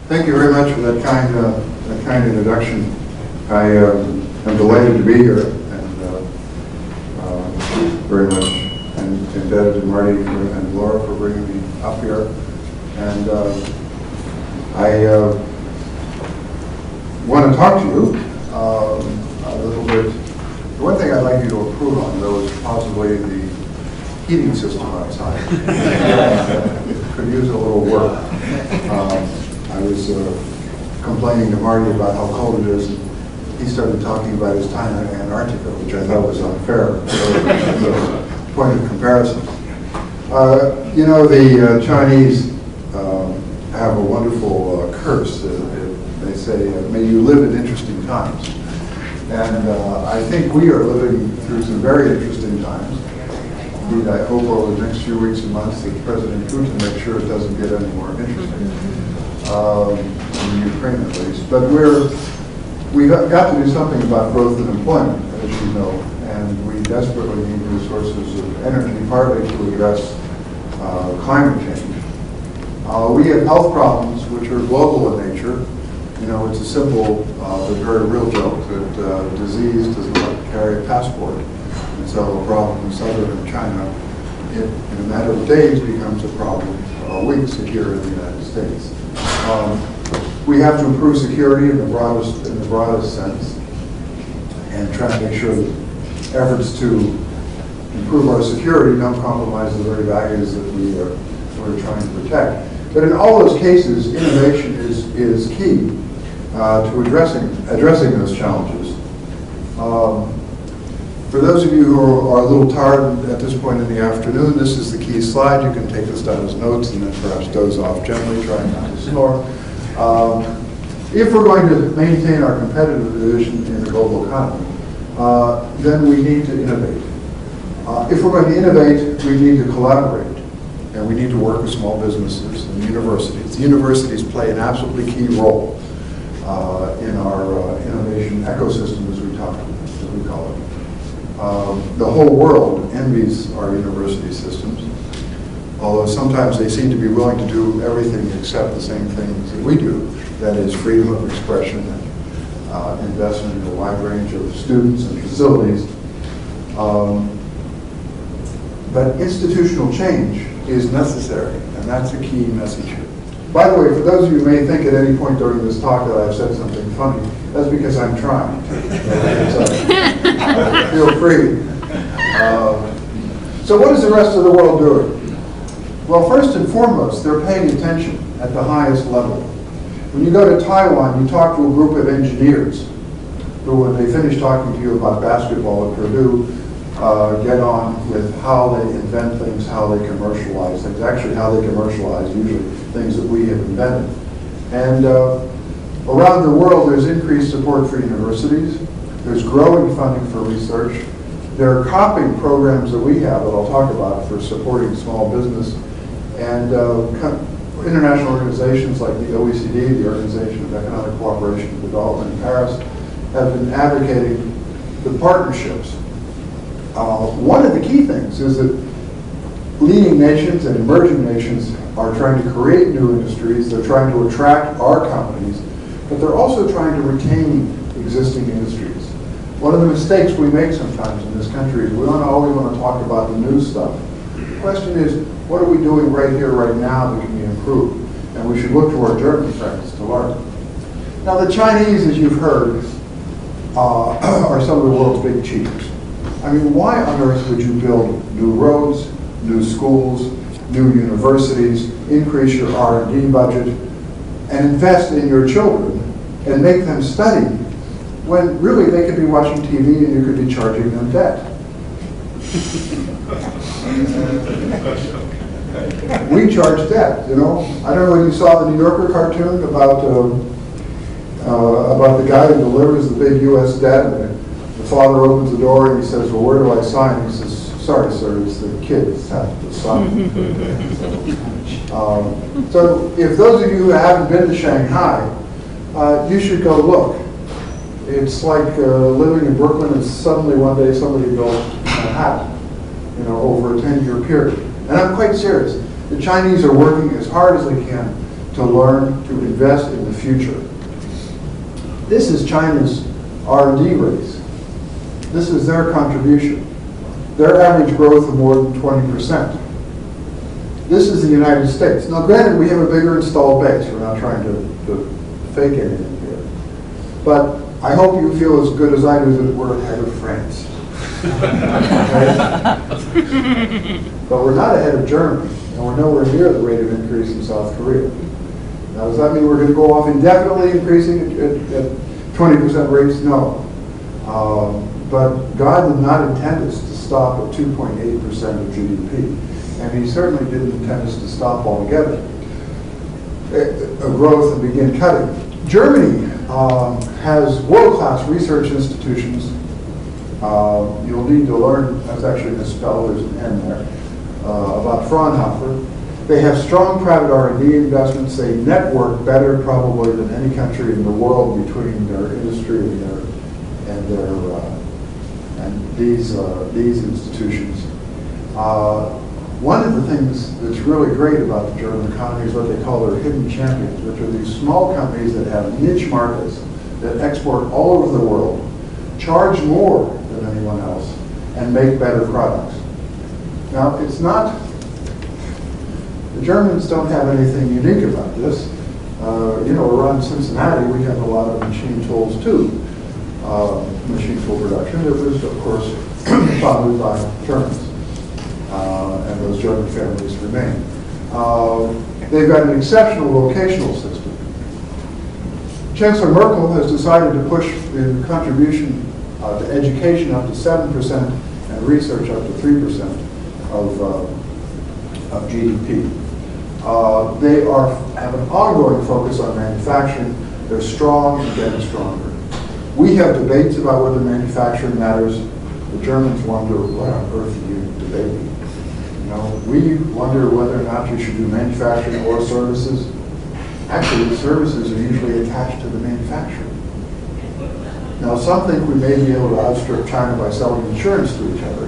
Thank you very much for that kind introduction. I am delighted to be here, and very much indebted to Marty and Laura for bringing me up here. And I want to talk to you a little bit. The one thing I'd like you to improve on, though, is possibly the heating system outside. Could use a little work. I was complaining to Marty about how cold it is, and he started talking about his time in Antarctica, which I thought was unfair. So, point of comparison. You know, the Chinese have a wonderful curse. They say, may you live in interesting times. And I think we are living through some very interesting times. Indeed, I hope over the next few weeks and months that President Putin makes sure it doesn't get any more interesting, in Ukraine at least. But we've got to do something about growth and employment, as you know, and we desperately need new sources of energy, partly to address climate change. We have health problems which are global in nature. You know, it's a simple but very real joke that disease does not carry a passport. And so a problem in southern China, in a matter of days, becomes a problem, weeks here in the United States. We have to improve security in the broadest sense, and try to make sure that efforts to improve our security don't compromise the very values that we're trying to protect. But in all those cases, innovation is key to addressing those challenges. For those of you who are a little tired at this point in the afternoon, this is the key slide. You can take this down as notes and then perhaps doze off gently, trying not to snore. If we're going to maintain our competitive position in the global economy, then we need to innovate. If we're going to innovate, we need to collaborate, and we need to work with small businesses and universities. The universities play an absolutely key role in our innovation ecosystem, as we call it. The whole world envies our university systems, although sometimes they seem to be willing to do everything except the same things that we do. That is freedom of expression and investment in a wide range of students and facilities. But institutional change is necessary, and that's a key message here. By the way, for those of you who may think at any point during this talk that I've said something funny, that's because I'm trying. Feel free. So what is the rest of the world doing? Well, first and foremost, they're paying attention at the highest level. When you go to Taiwan, you talk to a group of engineers who, when they finish talking to you about basketball at Purdue, get on with how they invent things, how they commercialize things, actually how they commercialize usually things that we have invented. And around the world, there's increased support for universities. There's growing funding for research. There are copying programs that we have that I'll talk about for supporting small business. And international organizations like the OECD, the Organization of Economic Cooperation and Development in Paris, have been advocating the partnerships. One of the key things is that leading nations and emerging nations are trying to create new industries. They're trying to attract our companies, but they're also trying to retain existing industries. One of the mistakes we make sometimes in this country is we don't always want to talk about the new stuff. The question is, what are we doing right here, right now that can be improved? And we should look to our German friends to learn. Now, the Chinese, as you've heard, are some of the world's big cheaters. I mean, why on earth would you build new roads, new schools, new universities, increase your R&D budget, and invest in your children and make them study when really they could be watching TV and you could be charging them debt? We charge debt, you know. I don't know when you saw the New Yorker cartoon about the guy who delivers the big U.S. debt, and the father opens the door and he says, well, where do I sign? He says, sorry, sir, it's the kids have to sign. So if those of you who haven't been to Shanghai, you should go look. It's like living in Brooklyn and suddenly one day somebody built Manhattan, you know, over a 10-year period. And I'm quite serious. The Chinese are working as hard as they can to learn to invest in the future. This is China's R&D race. This is their contribution. Their average growth of more than 20%. This is the United States. Now granted, we have a bigger installed base. We're not trying to fake anything here. But I hope you feel as good as I do that we're ahead of France. But we're not ahead of Germany, and we're nowhere near the rate of increase in South Korea. Now, does that mean we're going to go off indefinitely increasing at 20% rates? No. But God did not intend us to stop at 2.8% of GDP, and He certainly didn't intend us to stop altogether growth and begin cutting. Germany has world-class research institutions. You'll need to learn, that's actually misspelled, there's an N there, about Fraunhofer. They have strong private R&D investments. They network better probably than any country in the world between their industry and these institutions. One of the things that's really great about the German economy is what they call their hidden champions, which are these small companies that have niche markets that export all over the world, charge more than anyone else, and make better products. Now, it's not, the Germans don't have anything unique about this. Around Cincinnati, we have a lot of machine tools too. Machine tool production. It was, of course, founded by Germans. And those German families remain. They've got an exceptional vocational system. Chancellor Merkel has decided to push the contribution to education up to 7% and research up to 3% of GDP. They have an ongoing focus on manufacturing. They're strong and getting stronger. We have debates about whether manufacturing matters. The Germans wonder, what on earth are you debating? We wonder whether or not you should do manufacturing or services. Actually, the services are usually attached to the manufacturing. Now, some think we may be able to outstrip China by selling insurance to each other,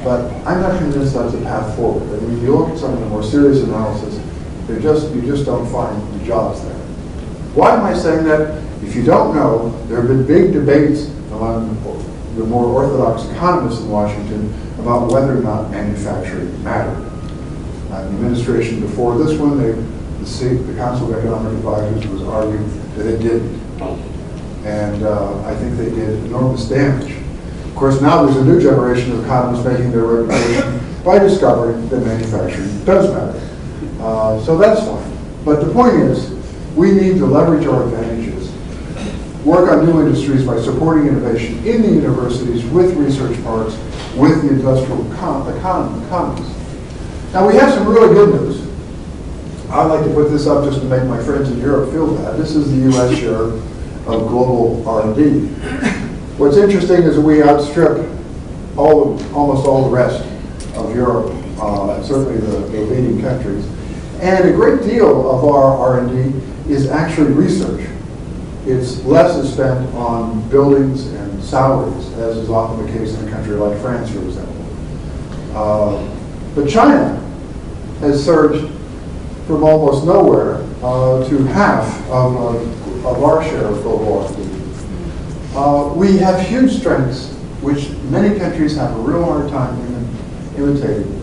but I'm not convinced that's a path forward. I mean, you look at some of the more serious analysis, you just don't find the jobs there. Why am I saying that? If you don't know, there have been big debates among the more orthodox economists in Washington about whether or not manufacturing mattered. The administration before this one, the Council of Economic Advisors was arguing that it didn't. And I think they did enormous damage. Of course, now there's a new generation of economists making their reputation by discovering that manufacturing does matter. So that's fine. But the point is, we need to leverage our advantages, work on new industries by supporting innovation in the universities with research parks, with the industrial economies. Now, we have some really good news. I like to put this up just to make my friends in Europe feel bad. This is the U.S. share of global R&D. What's interesting is that we outstrip almost all the rest of Europe, certainly the leading countries. And a great deal of our R&D is actually research. It's less is spent on buildings and salaries, as is often the case in a country like France, for example. But China has surged from almost nowhere to half of our share of global R&D. We have huge strengths, which many countries have a real hard time imitating.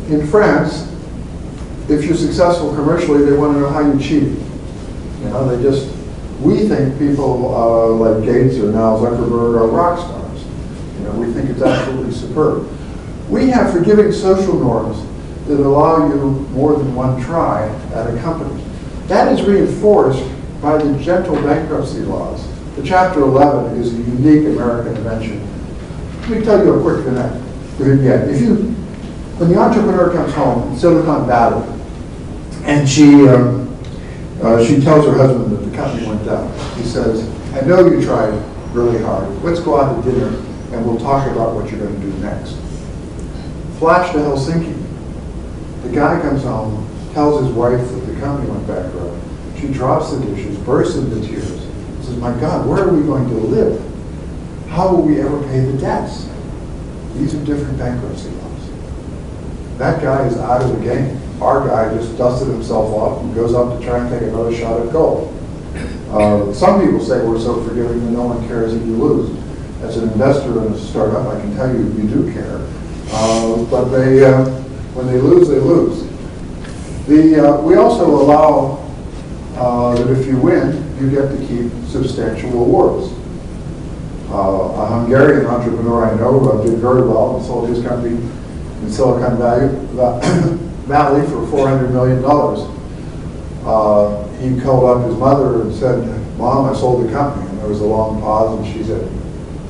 In France, if you're successful commercially, they want to know how you cheated. We think people like Gates or now Zuckerberg are rock stars. We think it's absolutely superb. We have forgiving social norms that allow you more than one try at a company. That is reinforced by the gentle bankruptcy laws. The Chapter 11 is a unique American invention. Let me tell you a quick vignette. When the entrepreneur comes home in Silicon Valley, and she tells her husband that the company went down. He says, I know you tried really hard. Let's go out to dinner and we'll talk about what you're going to do next. Flash to Helsinki. The guy comes home, tells his wife that the company went bankrupt. She drops the dishes, bursts into tears, says, my God, where are we going to live? How will we ever pay the debts? These are different bankruptcy laws. That guy is out of the game. our guy just dusted himself off and goes up to try and take another shot at gold. Some people say we're so forgiving that no one cares if you lose. As an investor in a startup, I can tell you do care. But when they lose, they lose. We also allow that if you win, you get to keep substantial rewards. A Hungarian entrepreneur I know did very well and sold his company in Silicon Valley for $400 million. He called up his mother and said, "Mom, I sold the company." And there was a long pause, and she said,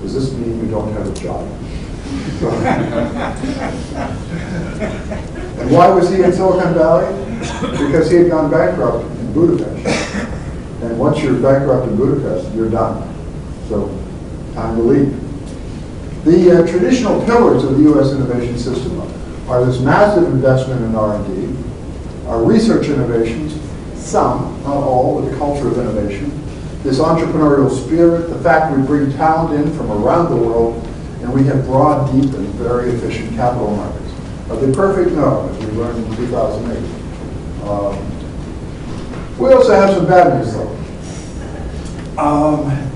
"Does this mean you don't have a job?" And why was he in Silicon Valley? Because he had gone bankrupt in Budapest. And once you're bankrupt in Budapest, you're done. So, time to leave. The traditional pillars of the U.S. innovation system are this massive investment in R&D, our research innovations, some, not all, but the culture of innovation, this entrepreneurial spirit, the fact we bring talent in from around the world, and we have broad, deep, and very efficient capital markets. Are they perfect? No, as we learned in 2008. We also have some bad news, though.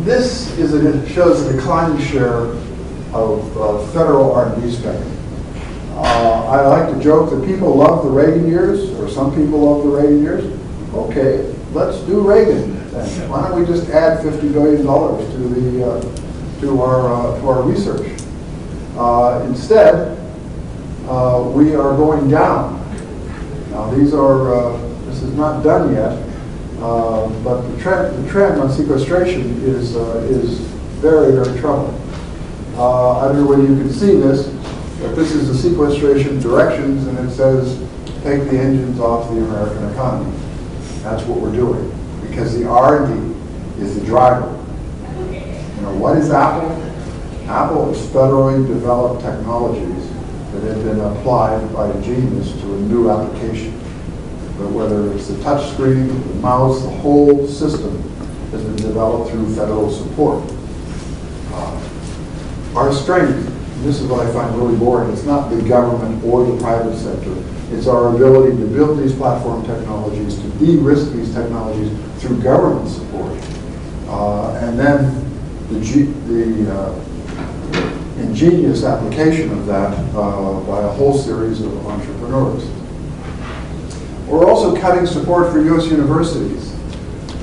This shows a declining share of federal R&D spending. I like to joke that people love the Reagan years, or some people love the Reagan years. Okay, let's do Reagan then. Why don't we just add $50 billion to our research? Instead, we are going down. Now this is not done yet, but the trend on sequestration is very, very troubling. I don't know whether you can see this, but this is the sequestration directions, and it says, take the engines off the American economy. That's what we're doing, because the R&D is the driver. You know, what is Apple? Apple is federally developed technologies that have been applied by a genius to a new application. But whether it's the touch screen, the mouse, the whole system has been developed through federal support. Our strength, and this is what I find really boring, it's not the government or the private sector. It's our ability to build these platform technologies, to de-risk these technologies through government support. And then the ingenious application of that by a whole series of entrepreneurs. We're also cutting support for U.S. universities.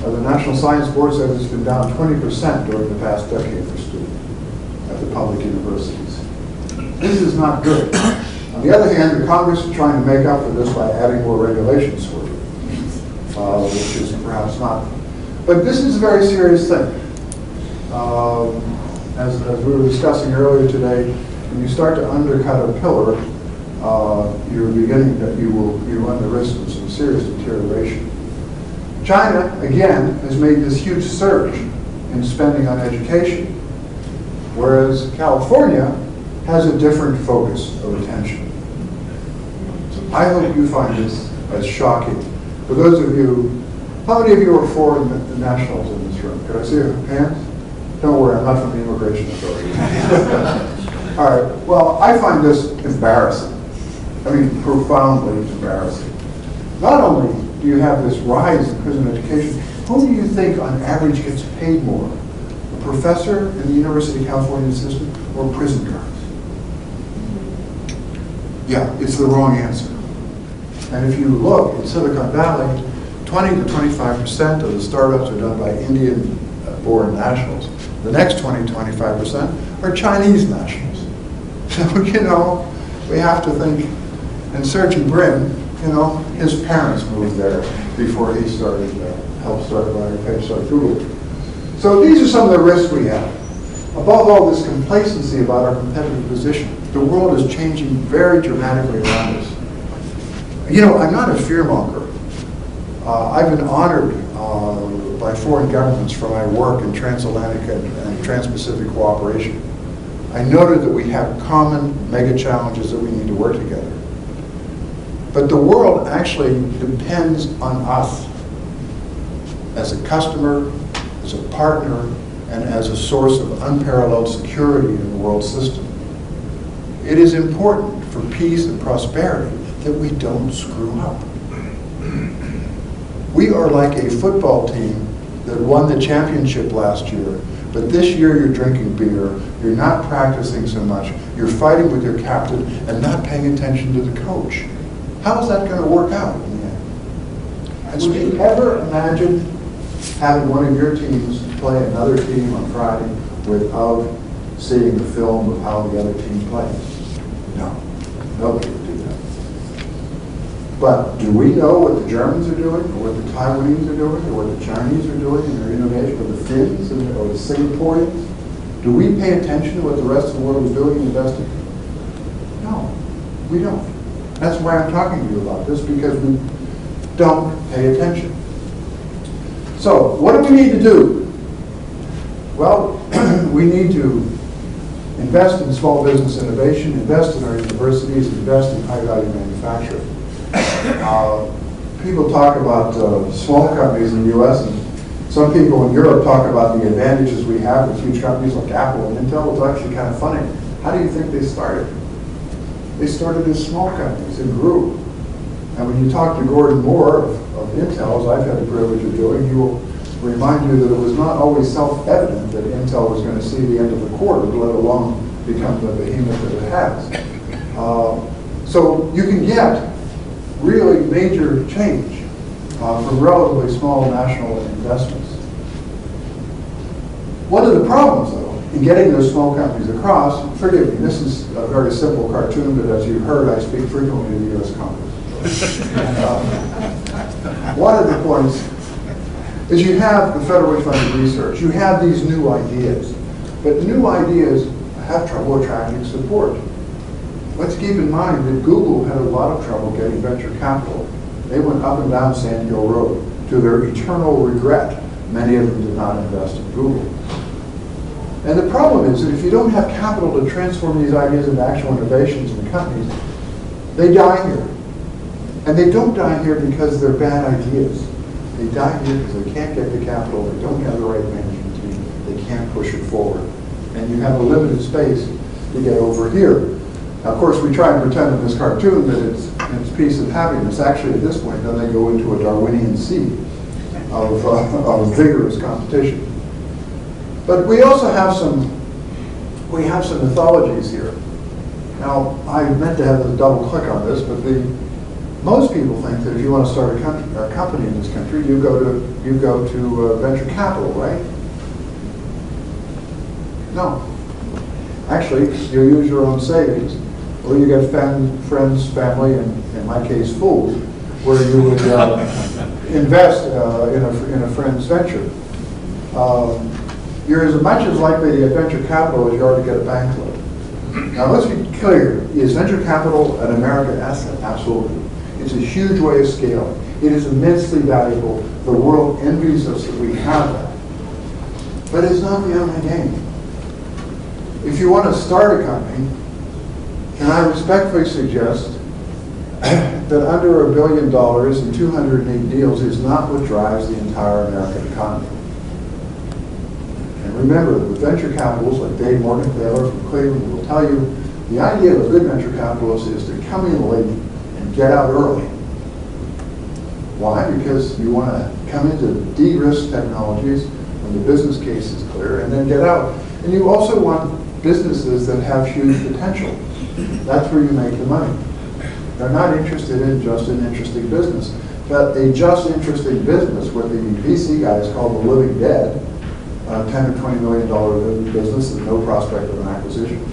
The National Science Board says it's been down 20% during the past decade for students at the public universities. This is not good. On the other hand, the Congress is trying to make up for this by adding more regulations for it, which is perhaps not. But this is a very serious thing. As we were discussing earlier today, when you start to undercut a pillar, you run the risk of some serious deterioration. China, again, has made this huge surge in spending on education, whereas California has a different focus of attention. I hope you find this as shocking. For those of you, how many of you are foreign nationals in this room? Could I see your hands? Don't worry, I'm not from the immigration authority. All right, well, I find this embarrassing. I mean, profoundly embarrassing. Not only do you have this rise in prison education, who do you think on average gets paid more? A professor in the University of California system or prison guards? Yeah, it's the wrong answer. And if you look in Silicon Valley, 20 to 25% of the startups are done by Indian-born nationals. The next 20 to 25% are Chinese nationals. So, you know, we have to think, and Sergey Brin, you know, his parents moved there before he started, helped start Google. So these are some of the risks we have. Above all, this complacency about our competitive position. The world is changing very dramatically around us. You know, I'm not a fearmonger. I've been honored by foreign governments for my work in transatlantic and trans-Pacific cooperation. I noted that we have common mega challenges that we need to work together. But the world actually depends on us as a customer, as a partner, and as a source of unparalleled security in the world system. It is important for peace and prosperity that we don't screw up. We are like a football team that won the championship last year, but this year you're drinking beer, you're not practicing so much, you're fighting with your captain and not paying attention to the coach. How is that going to work out in the end? Would you ever imagine having one of your teams play another team on Friday without seeing the film of how the other team plays? No, nobody would do that. But do we know what the Germans are doing, or what the Taiwanese are doing, or what the Chinese are doing in their innovation, or the Finns, or the Singaporeans? Do we pay attention to what the rest of the world is doing and investing? No, we don't. That's why I'm talking to you about this, because we don't pay attention. So, what do we need to do? Well, we need to invest in small business innovation, invest in our universities, invest in high-value manufacturing. People talk about small companies in the U.S., and some people in Europe talk about the advantages we have with huge companies like Apple and Intel. It's actually kind of funny. How do you think they started? They started as small companies and grew. And when you talk to Gordon Moore of Intel, as I've had the privilege of doing, he will remind you that it was not always self-evident that Intel was going to see the end of the quarter, let alone become the behemoth that it has. So you can get really major change from relatively small national investments. One of the problems, though, in getting those small companies across, forgive me, this is a very simple cartoon, but as you heard, I speak frequently to the U.S. Congress. One of the points is you have the federally funded research. You have these new ideas, but new ideas have trouble attracting support. Let's keep in mind that Google had a lot of trouble getting venture capital. They went up and down Sand Hill Road. To their eternal regret, many of them did not invest in Google. And the problem is that if you don't have capital to transform these ideas into actual innovations in the companies, they die here. And they don't die here because they're bad ideas. They die here because they can't get the capital, they don't have the right management team, they can't push it forward. And you have a limited space to get over here. Now, of course, we try and pretend in this cartoon that it's peace and happiness. Actually, at this point, then they go into a Darwinian sea of vigorous competition. But we also have some mythologies here. Now, I meant to have a double click on this, but most people think that if you want to start a company in this country, you go to venture capital, right? No. Actually, you use your own savings, or you get friends, family, and in my case, fools, where you would invest in a friend's venture. You're as much as likely to get venture capital as you are to get a bank loan. Now, let's be clear. Is venture capital an American asset? Absolutely. It's a huge way of scaling. It is immensely valuable. The world envies us that we have that. But it's not the only game. If you want to start a company, and I respectfully suggest that under $1 billion and 208 deals is not what drives the entire American economy. And remember, with venture capitalists like Dave Morgenthaler from Cleveland will tell you, the idea of a good venture capitalist is to come in late and get out early. Why? Because you want to come into de-risk technologies when the business case is clear and then get out. And you also want businesses that have huge potential. That's where you make the money. They're not interested in just an interesting business. But a just interesting business, what the VC guys call the living dead, $10 or $20 million business and no prospect of an acquisition,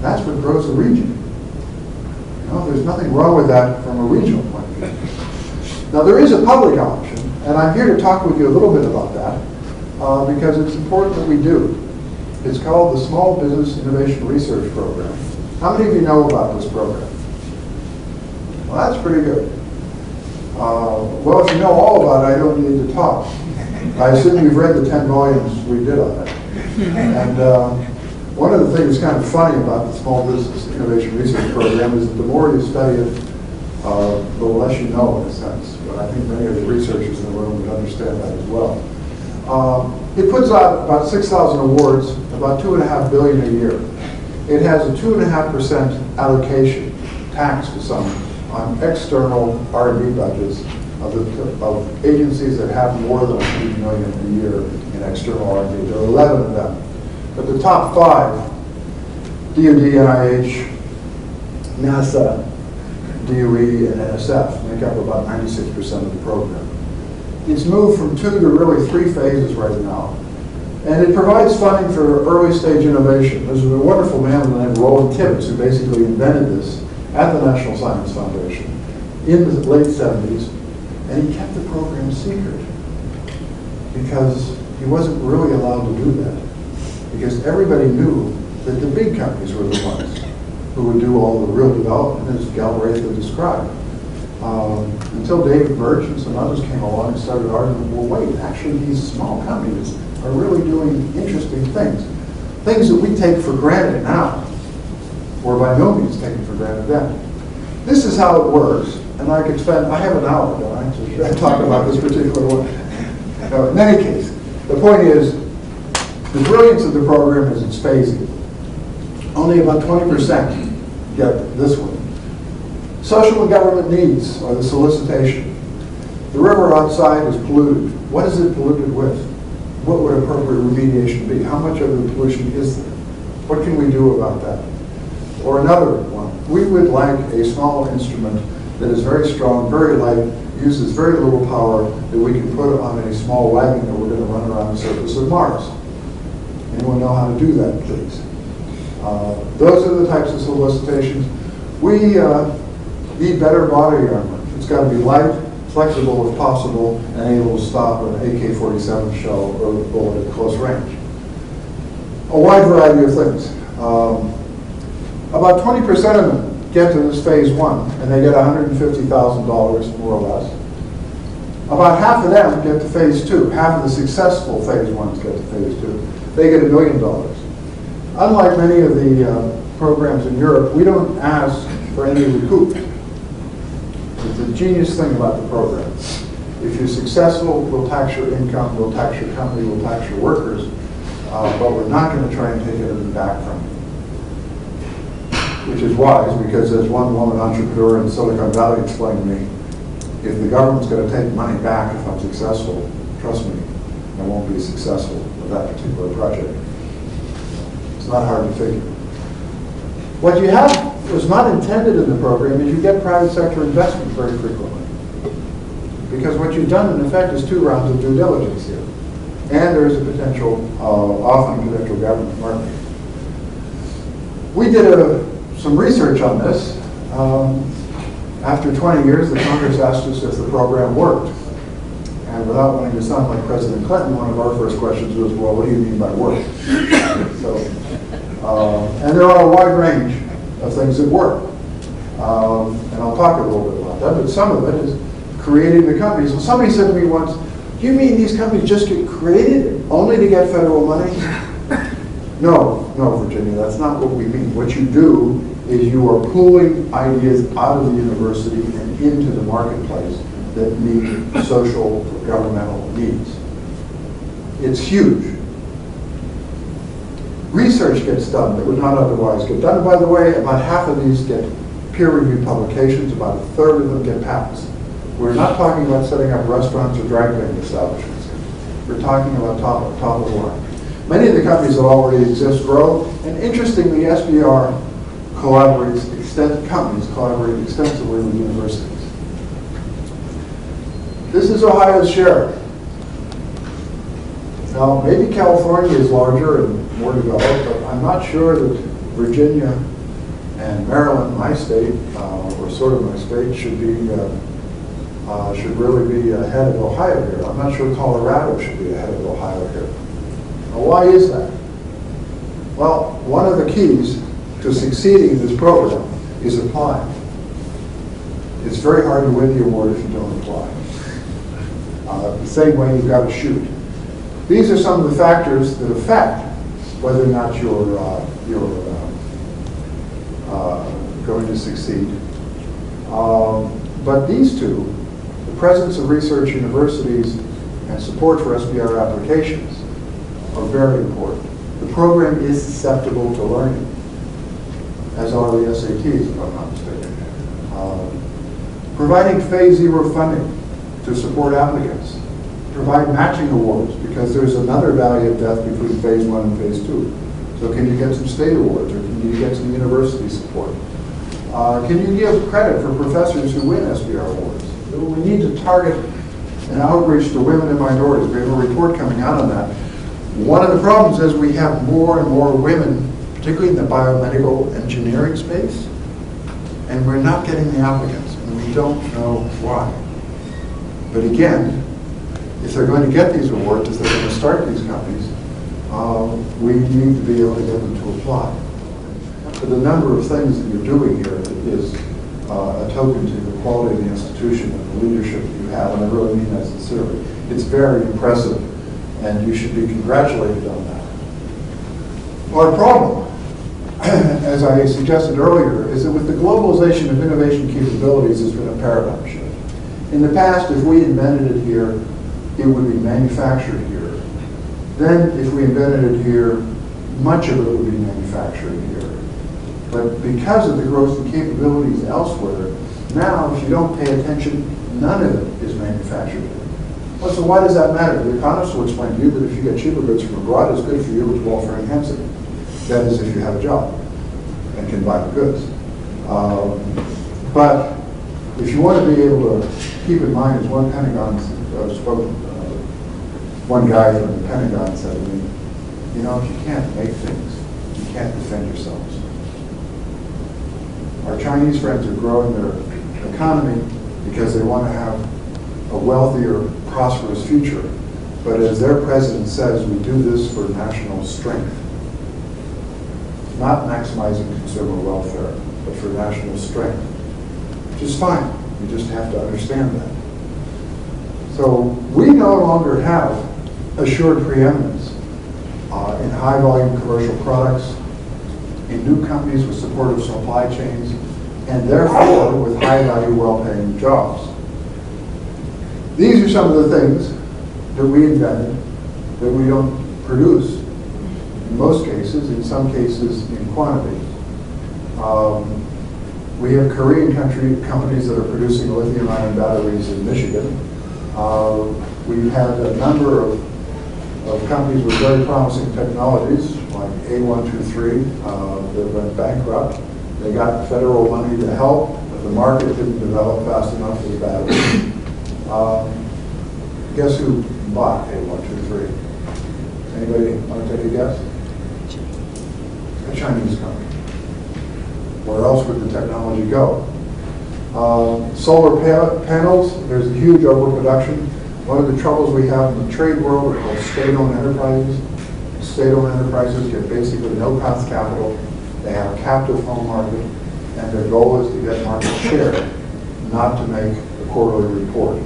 that's what grows the region. You know, there's nothing wrong with that from a regional point of view. Now, there is a public option, and I'm here to talk with you a little bit about that because it's important that we do. It's called the Small Business Innovation Research Program. How many of you know about this program? Well, that's pretty good. Well, if you know all about it, I don't need to talk. I assume you've read the 10 volumes we did on it. And one of the things kind of funny about the Small Business Innovation Research Program is that the more you study it, the less you know in a sense. But I think many of the researchers in the room would understand that as well. It puts out about 6,000 awards, about $2.5 billion a year. It has a 2.5% allocation tax to some on external R&D budgets of agencies that have more than $100 million a year in external R&D. There are 11 of them. But the top 5, DoD, NIH, NASA, DOE, and NSF, make up about 96% of the program. It's moved from 2 to really 3 phases right now. And it provides funding for early stage innovation. There's a wonderful man named Roland Tibbets who basically invented this at the National Science Foundation in the late 70s, and he kept the program secret because he wasn't really allowed to do that, because everybody knew that the big companies were the ones who would do all the real development, as Galbraith had described. Until David Birch and some others came along and started arguing, well, wait, actually these small companies are really doing interesting things. Things that we take for granted now, or by no means taken for granted then. This is how it works, and I could spend, I have an hour, don't I, to talk about this particular one. Now, in any case, the point is, the brilliance of the program is its phasing. Only about 20% get this one. Social and government needs, or the solicitation. The river outside is polluted. What is it polluted with? What would appropriate remediation be? How much of the pollution is there? What can we do about that? Or another one, we would like a small instrument that is very strong, very light, uses very little power, that we can put on a small wagon that we're going to run around the surface of Mars. Anyone know how to do that, please? Those are the types of solicitations. We need better body armor. It's got to be light, flexible if possible, and able to stop an AK-47 shell or bullet at close range. A wide variety of things. About 20% of them get to this phase 1, and they get $150,000 more or less. About half of them get to phase 2. Half of the successful phase 1s get to phase 2. They get $1 million. Unlike many of the programs in Europe, we don't ask for any recoup. It's a genius thing about the program. If you're successful, we'll tax your income, we'll tax your company, we'll tax your workers, but we're not going to try and take anything back from you. Which is wise, because as one woman entrepreneur in Silicon Valley explained to me, if the government's going to take money back if I'm successful, trust me, I won't be successful with that particular project. It's not hard to figure. What you have was not intended in the program is you get private sector investment very frequently. Because what you've done in effect is 2 rounds of due diligence here. And there is a potential, often potential government market. We did some research on this. After 20 years, the Congress asked us if the program worked. And without wanting to sound like President Clinton, one of our first questions was, well, what do you mean by work? And there are a wide range of things that work. And I'll talk a little bit about that, but some of it is creating the companies. And somebody said to me once, do you mean these companies just get created only to get federal money? No, Virginia, that's not what we mean. What you do is you are pulling ideas out of the university and into the marketplace that meet social, governmental needs. It's huge. Research gets done that would not otherwise get done. By the way, about half of these get peer-reviewed publications, about a third of them get patents. We're not talking about setting up restaurants or dry cleaning establishments. We're talking about top of the line. Many of the companies that already exist grow, and interestingly, SBR companies collaborate extensively with universities. This is Ohio's share. Now, maybe California is larger and more developed, but I'm not sure that Virginia and Maryland, my state, or sort of my state, should really be ahead of Ohio here. I'm not sure Colorado should be ahead of Ohio here. Now, why is that? Well, one of the keys to succeeding in this program is applying. It's very hard to win the award if you don't apply. The same way you've got to shoot. These are some of the factors that affect whether or not you're going to succeed. But these two, the presence of research universities and support for SBR applications, are very important. The program is susceptible to learning, as are the SATs, if I'm not mistaken. Providing phase 0 funding to support applicants. Provide matching awards, because there's another valley of death between phase 1 and phase 2. So can you get some state awards, or can you get some university support? Can you give credit for professors who win SBR awards? We need to target an outreach to women and minorities. We have a report coming out on that. One of the problems is we have more and more women, particularly in the biomedical engineering space, and we're not getting the applicants, and we don't know why. But again, if they're going to get these awards, if they're going to start these companies, we need to be able to get them to apply. But the number of things that you're doing here is a token to the quality of the institution and the leadership that you have, and I really mean that sincerely. It's very impressive, and you should be congratulated on that. Our problem, as I suggested earlier, is that with the globalization of innovation capabilities, there's been a paradigm shift. In the past, if we invented it here, it would be manufactured here. Then, if we invented it here, much of it would be manufactured here. But because of the growth in capabilities elsewhere, now, if you don't pay attention, none of it is manufactured here. Well, so why does that matter? The economists will explain to you that if you get cheaper goods from abroad, it's good for you, it's welfare enhancing. That is, if you have a job and can buy the goods. But if you want to be able to keep in mind, as one Pentagon one guy from the Pentagon said to me, you know, if you can't make things, you can't defend yourselves. Our Chinese friends are growing their economy because they want to have a wealthier, prosperous future. But as their president says, we do this for national strength. Not maximizing consumer welfare, but for national strength. Which is fine. You just have to understand that. So we no longer have assured preeminence in high volume commercial products, in new companies with supportive supply chains, and therefore with high value, well-paying jobs. These are some of the things that we invented that we don't produce in most cases, in some cases in quantity. We have Korean companies that are producing lithium-ion batteries in Michigan. We've had a number of companies with very promising technologies, like A123, that went bankrupt. They got federal money to help, but the market didn't develop fast enough for the batteries. Guess who bought A123? Anybody want to take a guess? A Chinese company. Where else would the technology go? Solar panels, there's a huge overproduction. One of the troubles we have in the trade world are called state-owned enterprises. State-owned enterprises get basically no cost capital. They have a captive home market, and their goal is to get market share, not to make a quarterly report.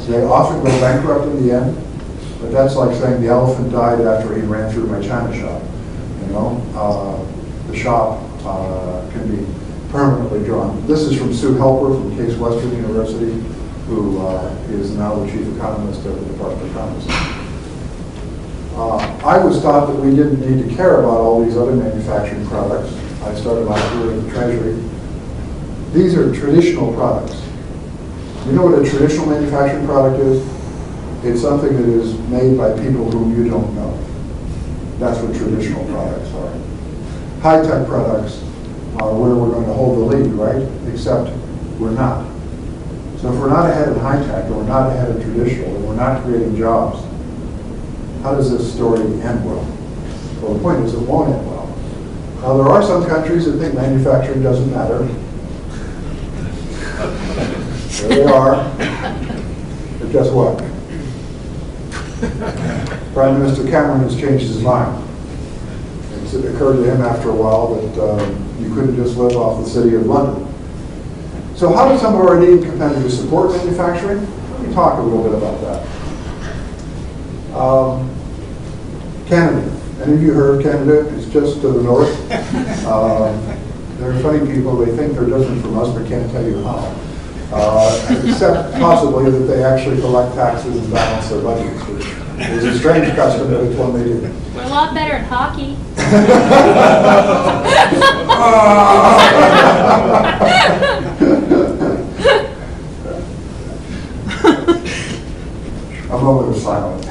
They often go bankrupt in the end, but that's like saying the elephant died after he ran through my china shop. You know, the shop can be permanently drawn. This is from Sue Helper from Case Western University, who is now the chief economist of the Department of Commerce. I was taught that we didn't need to care about all these other manufacturing products. I started my career at the Treasury. These are traditional products. You know what a traditional manufacturing product is? It's something that is made by people whom you don't know. That's what traditional products are. High-tech products are where we're going to hold the lead, right? Except we're not. So if we're not ahead in high-tech, or we're not ahead in traditional, and we're not creating jobs, how does this story end well? Well, the point is it won't end well. Now, there are some countries that think manufacturing doesn't matter. There they are. But guess what? Prime Minister Cameron has changed his mind. It occurred to him after a while that you couldn't just live off the city of London. So how do some of our leading competitors support manufacturing? Let me talk a little bit about that. Canada. Any of you heard of Canada? It's just to the north. They're funny people. They think they're different from us, but can't tell you how. Except possibly that they actually collect taxes and balance their budgets, which is a strange custom, but it's one they do. We're a lot better at hockey. A moment of silence.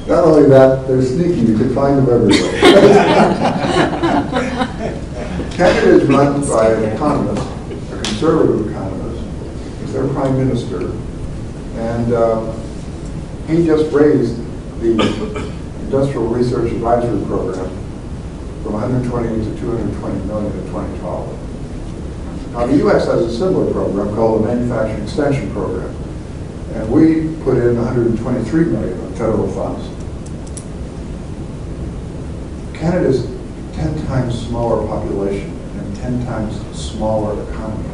Not only that, they're sneaky. You can find them everywhere. Canada is run by an economist, a conservative economist. He's their prime minister. And he just raised the Industrial Research Advisory Program from 120 to 220 million in 2012. Now, the U.S. has a similar program called the Manufacturing Extension Program. And we put in 123 million of federal funds. Canada's 10 times smaller population and 10 times smaller economy.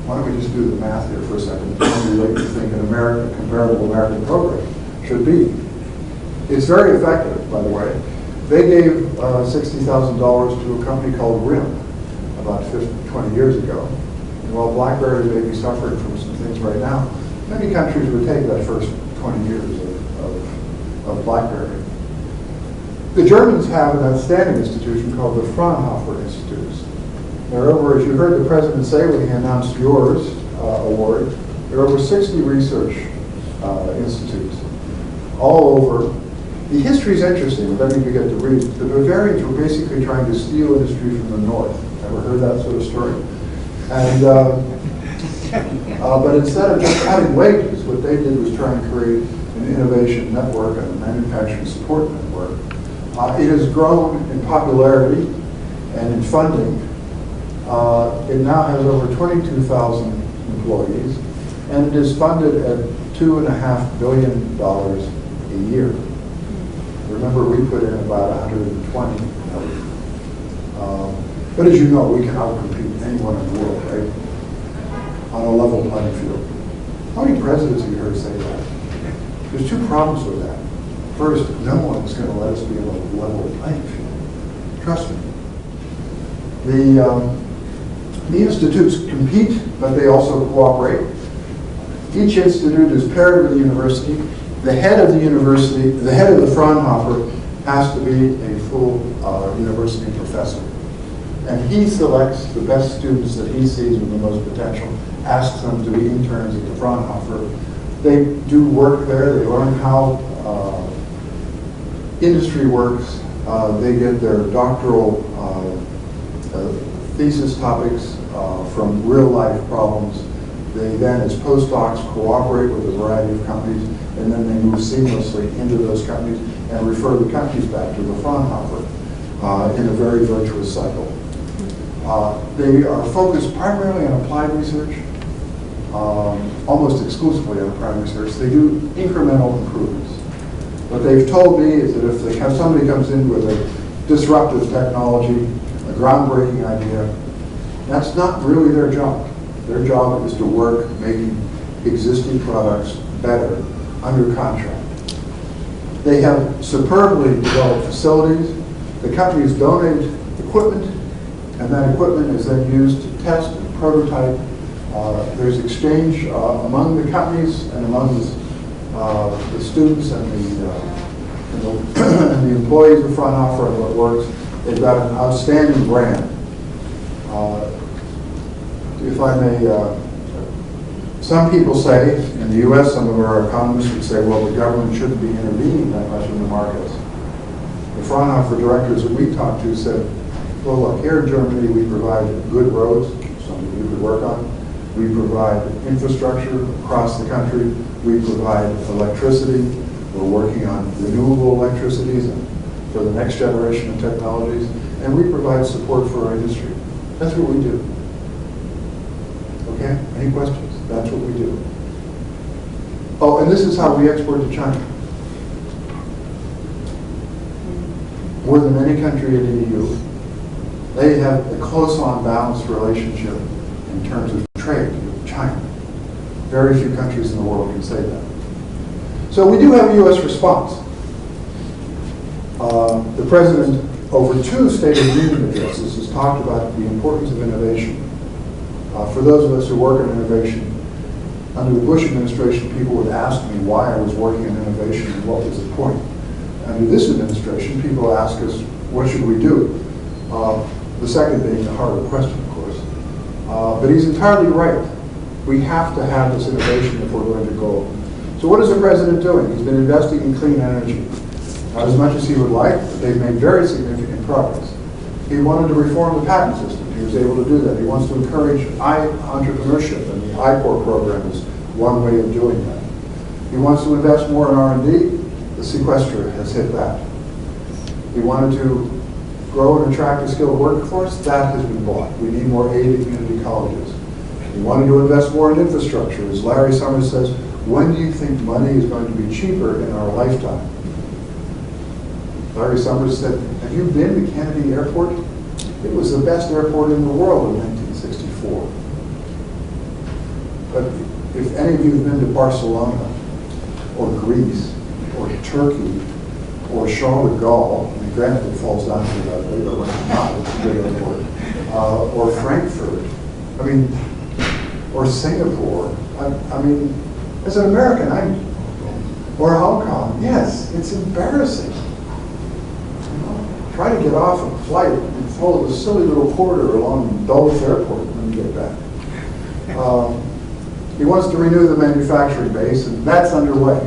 Why don't we just do the math here for a second and tell me what you think an American, comparable American program should be. It's very effective, by the way. They gave $60,000 to a company called RIM about 20 years ago. And while BlackBerry may be suffering from some things right now, many countries would take that first 20 years of BlackBerry. The Germans have an outstanding institution called the Fraunhofer Institutes. There are over, as you heard the president say when he announced yours award, there are over 60 research institutes all over. The history is interesting, if any of you get to read. The Bavarians were basically trying to steal industry from the north. Ever heard that sort of story? And but instead of just cutting wages, what they did was try and create an innovation network and a manufacturing support network. It has grown in popularity and in funding. It now has over 22,000 employees, and it is funded at $2.5 billion a year. Remember, we put in about 120 million. But as you know, we can outcompete anyone in the world, right? On a level playing field. How many presidents have you heard say that? There's two problems with that. First, no one is going to let us be on a level playing field. Trust me. The institutes compete, but they also cooperate. Each institute is paired with the university. The head of the university, the head of the Fraunhofer, has to be a full university professor. And he selects the best students that he sees with the most potential, asks them to be interns at the Fraunhofer. They do work there. They learn how industry works. They get their doctoral thesis topics from real-life problems. They then, as postdocs, cooperate with a variety of companies, and then they move seamlessly into those companies and refer the companies back to the Fraunhofer in a very virtuous cycle. They are focused primarily on applied research, almost exclusively on applied research. They do incremental improvements. What they've told me is that if they have somebody comes in with a disruptive technology, a groundbreaking idea, that's not really their job. Their job is to work making existing products better under contract. They have superbly developed facilities. The companies donate equipment, and that equipment is then used to test and prototype. There's exchange among the companies and among the students and the employees of Fraunhofer and what works. They've got an outstanding brand. If I may, some people say, in the U.S., some of our economists would say, well, the government shouldn't be intervening that much in the markets. The Fraunhofer directors that we talked to said, well, look, here in Germany, we provide good roads, something you could work on. We provide infrastructure across the country. We provide electricity. We're working on renewable electricities and for the next generation of technologies. And we provide support for our industry. That's what we do. Okay? Any questions? That's what we do. Oh, and this is how we export to China. More than any country in the EU, they have a close on balanced relationship in terms of trade with China. Very few countries in the world can say that. So we do have a U.S. response. The President, over 2 State of the Union addresses, has talked about the importance of innovation. For those of us who work in innovation, under the Bush administration, people would ask me why I was working in innovation and what was the point. Under this administration, people ask us, what should we do? The second being the harder question, of course. But he's entirely right. We have to have this innovation if we're going to go. So what is the president doing? He's been investing in clean energy. Not as much as he would like, but they've made very significant progress. He wanted to reform the patent system. He was able to do that. He wants to encourage entrepreneurship, and the IPOR program is one way of doing that. He wants to invest more in R&D. The sequester has hit that. He wanted to grow and attract a skilled workforce. That has been bought. We need more aid at community colleges. He wanted to invest more in infrastructure. As Larry Summers says, when do you think money is going to be cheaper in our lifetime? Larry Summers said, have you been to Kennedy Airport? It was the best airport in the world in 1964. But if any of you have been to Barcelona, or Greece, or Turkey, or Charles de Gaulle, I mean, granted it falls down to that, but not, it's a good airport, or Frankfurt, I mean, or Singapore, I mean, as an American, or Hong Kong, yes, it's embarrassing. Try to get off a flight and follow the silly little corridor along Dulles Airport when you get back. He wants to renew the manufacturing base, and that's underway.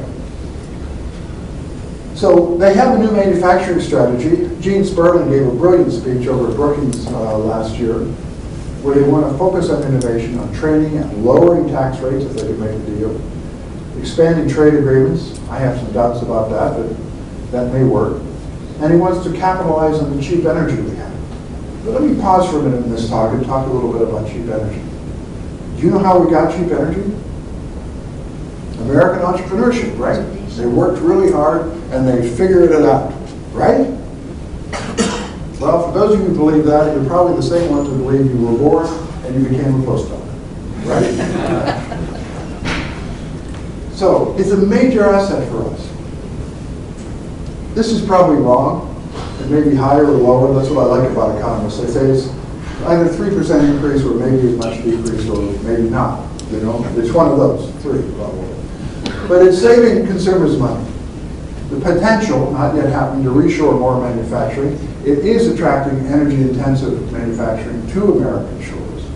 So they have a new manufacturing strategy. Gene Sperling gave a brilliant speech over at Brookings last year, where they want to focus on innovation, on training, and lowering tax rates if they can make a deal, expanding trade agreements. I have some doubts about that, but that may work. And he wants to capitalize on the cheap energy we have. But let me pause for a minute in this talk and talk a little bit about cheap energy. Do you know how we got cheap energy? American entrepreneurship, right? They worked really hard and they figured it out, right? Well, for those of you who believe that, you're probably the same ones who believe you were born and you became a postdoc, right? So it's a major asset for us. This is probably wrong. It may be higher or lower. That's what I like about economists. They say it's either 3% increase or maybe as much decrease or maybe not. You know, it's one of those, 3 probably. But it's saving consumers money. The potential, not yet happening, to reshore more manufacturing. It is attracting energy-intensive manufacturing to American shores.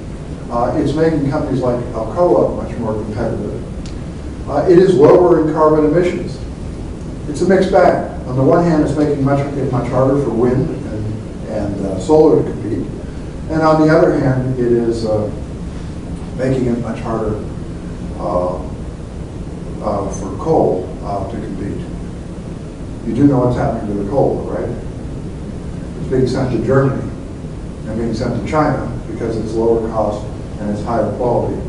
It's making companies like Alcoa much more competitive. It is lowering carbon emissions. It's a mixed bag. On the one hand, it's making it much harder for wind and solar to compete. And on the other hand, it is making it much harder for coal to compete. You do know what's happening to the coal, right? It's being sent to Germany and being sent to China because it's lower cost and it's higher quality.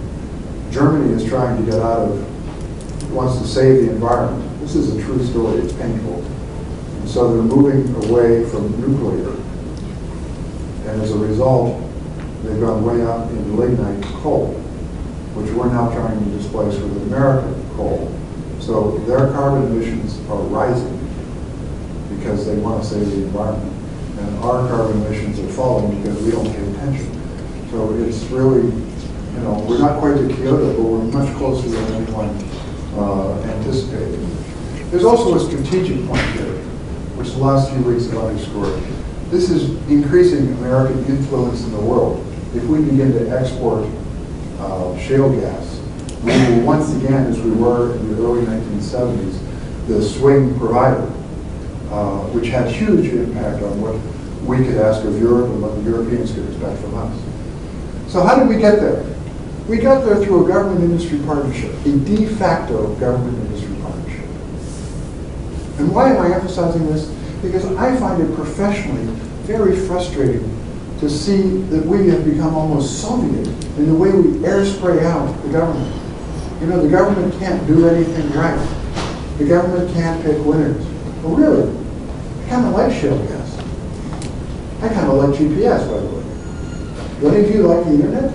Germany is trying to get out of, wants to save the environment. This is a true story, it's painful. And so they're moving away from nuclear. And as a result, they've gone way up in lignite coal, which we're now trying to displace with American coal. So their carbon emissions are rising because they want to save the environment. And our carbon emissions are falling because we don't pay attention. So it's really, you know, we're not quite to Kyoto, but we're much closer than anyone anticipated. There's also a strategic point here, which the last few weeks have underscored. This is increasing American influence in the world. If we begin to export shale gas, we will once again, as we were in the early 1970s, the swing provider, which had huge impact on what we could ask of Europe and what the Europeans could expect from us. So how did we get there? We got there through a government-industry partnership, a de facto government-industry partnership. And why am I emphasizing this? Because I find it professionally very frustrating to see that we have become almost Soviet in the way we air spray out the government. You know, the government can't do anything right. The government can't pick winners. Well, really, I kind of like shale gas. I kind of like GPS, by the way. Do any of you like the internet?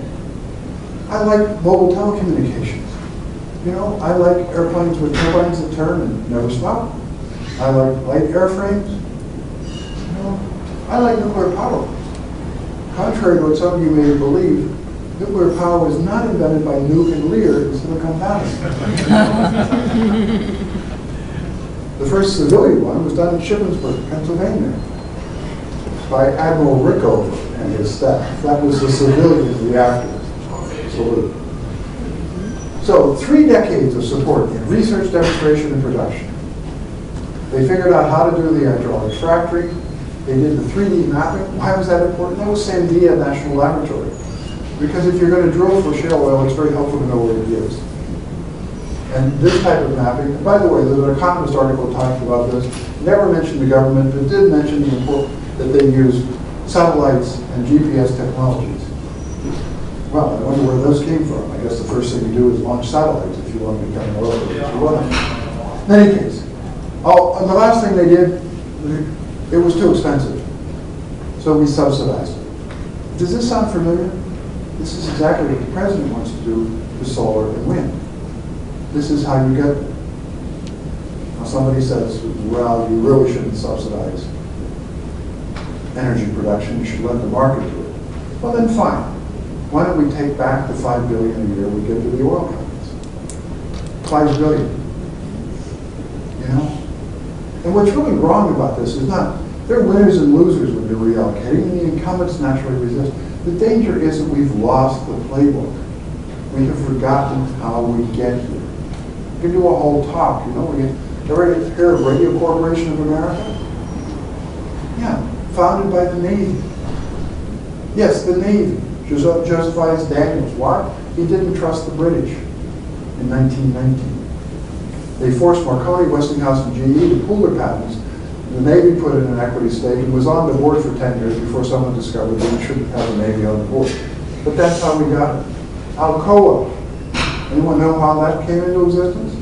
I like mobile telecommunications. You know, I like airplanes with turbines that turn and never stop. I like light airframes. You know, I like nuclear power. Contrary to what some of you may believe, nuclear power was not invented by Nuke and Lear in Silicon Valley. The first civilian one was done in Shippensburg, Pennsylvania, by Admiral Rickover and his staff. That was the civilian reactor. Salute. So 3 decades of support in research, demonstration, and production. They figured out how to do the hydraulic fracturing. They did the 3D mapping. Why was that important? That was Sandia National Laboratory. Because if you're going to drill for shale oil, it's very helpful to know where it is. And this type of mapping, and by the way, there's an Economist article talking about this, never mentioned the government, but did mention the importance that they use satellites and GPS technologies. Well, I wonder where those came from. I guess the first thing you do is launch satellites if you want to become an oil producer. In any case, and the last thing they did, it was too expensive. So we subsidized it. Does this sound familiar? This is exactly what the president wants to do with solar and wind. This is how you get. Now somebody says, well, you really shouldn't subsidize energy production. You should let the market do it. Well, then fine. Why don't we take back the $5 billion a year we give to the oil companies? $5 billion. You know? And what's really wrong about this is not, they're winners and losers when they're reallocating, and the incumbents naturally resist. The danger is that we've lost the playbook. We have forgotten how we get here. We can do a whole talk, you know. Ever hear of Radio Corporation of America? Yeah, founded by the Navy. Yes, the Navy. Joseph Ives Daniels. Why? He didn't trust the British in 1919. They forced Marconi, Westinghouse, and GE to pool their patents. The Navy put in an equity stake and was on the board for 10 years before someone discovered that we shouldn't have a Navy on the board. But that's how we got it. Alcoa. Anyone know how that came into existence?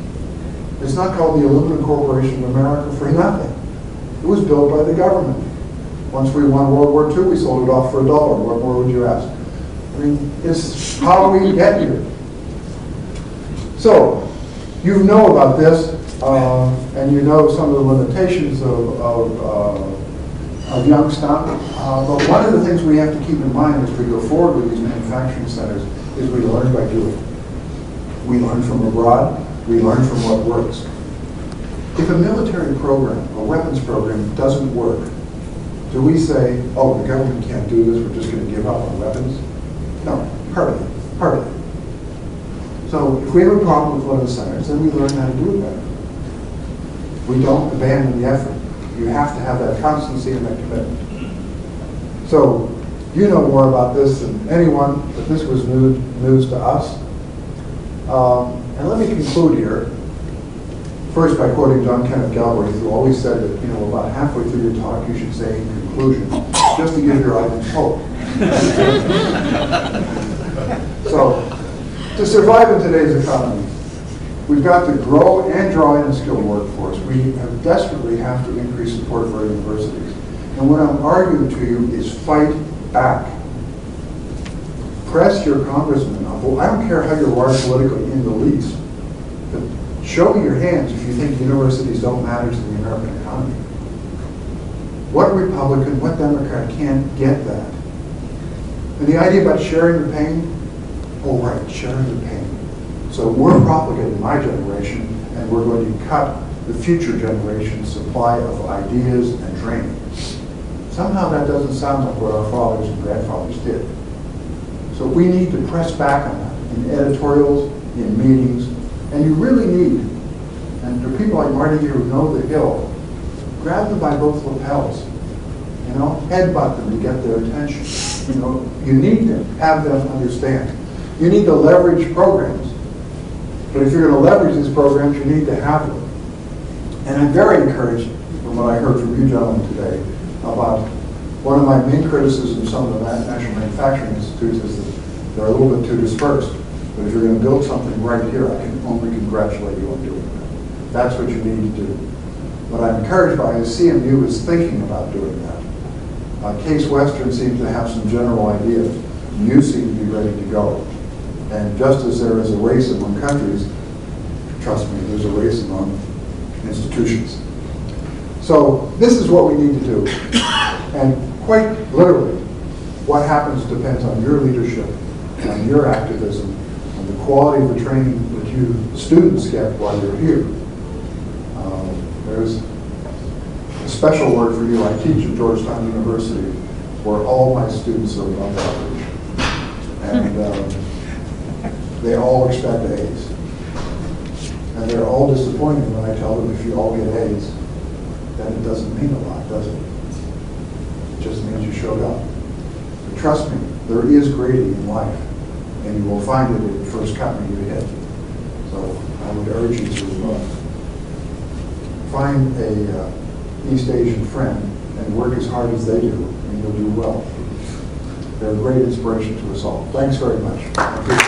It's not called the Aluminum Corporation of America for nothing. It was built by the government. Once we won World War II, we sold it off for $1. What more would you ask? I mean, it's how we get here. So, you know about this, and you know some of the limitations of Youngstown. But one of the things we have to keep in mind as we go forward with these manufacturing centers is we learn by doing. We learn from abroad. We learn from what works. If a military program, a weapons program, doesn't work, do we say, oh, the government can't do this, we're just going to give up on weapons? No, hardly. So if we have a problem with one of the centers, then we learn how to do it better. We don't abandon the effort. You have to have that constancy and that commitment. So you know more about this than anyone, but this was news to us. And let me conclude here, first by quoting John Kenneth Galbraith, who always said that, you know, about halfway through your talk, you should say in conclusion, just to give your audience hope. So, to survive in today's economy, we've got to grow and draw in a skilled workforce. We desperately have to increase support for our universities. And what I'm arguing to you is fight back. Press your congressman. I don't care how you're wired politically in the least, but show me your hands if you think universities don't matter to the American economy. What Republican, what Democrat can't get that? And the idea about sharing the pain, oh right, sharing the pain. So we're propagating my generation, and we're going to cut the future generation's supply of ideas and training. Somehow that doesn't sound like what our fathers and grandfathers did. So we need to press back on that in editorials, in meetings, and you really need, and there are people like Marty here who know the Hill, grab them by both lapels, you know, headbutt them to get their attention. You know, you need to have them understand. You need to leverage programs. But if you're going to leverage these programs, you need to have them. And I'm very encouraged from what I heard from you gentlemen today about one of my main criticisms of some of the national manufacturing institutes is that they're a little bit too dispersed. But if you're going to build something right here, I can only congratulate you on doing that. That's what you need to do. What I'm encouraged by is CMU is thinking about doing that. Case Western seems to have some general ideas. You seem to be ready to go. And just as there is a race among countries, trust me, there's a race among institutions. So this is what we need to do. And quite literally, what happens depends on your leadership, on your activism, on the quality of the training that you students get while you're here. There's a special word for you. I teach at Georgetown University, where all my students are above average. And they all expect A's. And they're all disappointed when I tell them if you all get A's, then it doesn't mean a lot, does it? It just means you showed up. But trust me, there is grading in life, and you will find it in the first company you hit. So I would urge you to find a East Asian friend and work as hard as they do, and you'll do well. They're a great inspiration to us all. Thanks very much.